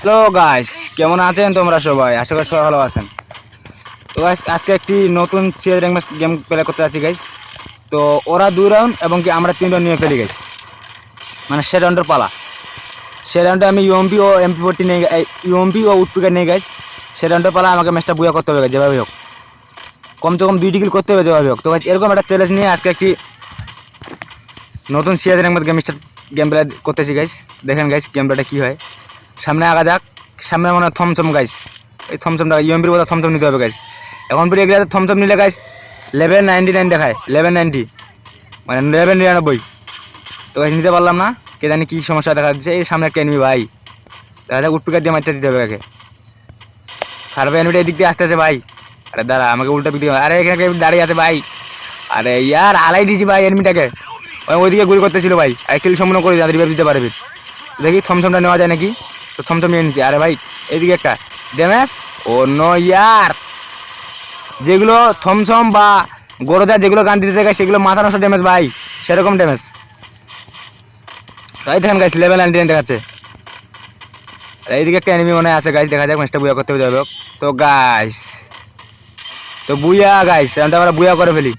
Hello guys, কেমন আছেন তোমরা সবাই? আশা করি সবাই ভালো আছেন। তো গাইস, আজকে একটি নতুন CS rank match game play করতে যাচ্ছি গাইস। তো ওরা 2 রাউন্ড এবং কি আমরা 3 রাউন্ড নিয়ে ফেলি গাইস, মানে সে রাউন্ডের পালা। সে রাউন্ডে আমি ইউএমপি ও এমপি40 নিয়ে ইউএমপি ও উডপিকার নিয়ে গাইস। সে রাউন্ডের পালা আমাকে ম্যাচটা বুয়া করতে হবে যেভাবে হোক, কমসে কম 2টি কিল করতে হবে যেভাবে হোক। তো গাইস, এরকম একটা চ্যালেঞ্জ নিয়ে আজকে একটি নতুন CS rank match game play করতেছি গাইস। দেখেন গাইস গেম প্লেটা কী হয়। সামনে আগা যাক। সামনে মনে হয় থমথম গাইস, এই থমথমটা ইউএমপির কথা থমথম নিতে হবে গাইস। এখন পরে এগুলো থমথম নিলে গাইস লেভেল 99 দেখায়, লেভেল 90 মানে লেভেল 99। তো গাইস নিতে পারলাম না, কে জানি কী সমস্যা দেখা যাচ্ছে। এই সামনে একটা এনিমি ভাই, দেখা যাক উটপিকার দিয়ে মারতে দিতে হবে আগে। খারাপ এনিমিটা এদিক দিয়ে আসতেছে ভাই। আরে দাঁড়া, আমাকে উল্টা পিটি, আরে এখানে দাঁড়িয়ে আছে ভাই। আরে ইয়ার আলাই দিয়েছি ভাই এনিমিটাকে, ওইদিকে গুলি করতেছিল ভাই। আর কিল সম্পূর্ণ করে যাদের রিভাইভ দিতে পারবে, দেখি থমথমটা নেওয়া যায় নাকি। তো থমথম নিয়ে নিচ্ছি। আরে ভাই এদিকে একটা ড্যামেজ। ও নো ইয়ার, যেগুলো থমথম বা গোরদা যেগুলো গান দিতে থাকে সেগুলো মাথা নষ্ট ড্যামেজ ভাই, সেরকম ড্যামেজ। তাই দেখেন গাইস লেভেল 99 দেখাচ্ছে। এইদিকে একটা এনিমি মনে আছে গাইস, দেখা যাক ম্যাচটা বুয়া করতে যাবে। তো গাইস, তো বুয়া গাইস, আমরা বুয়া করে ফেলি।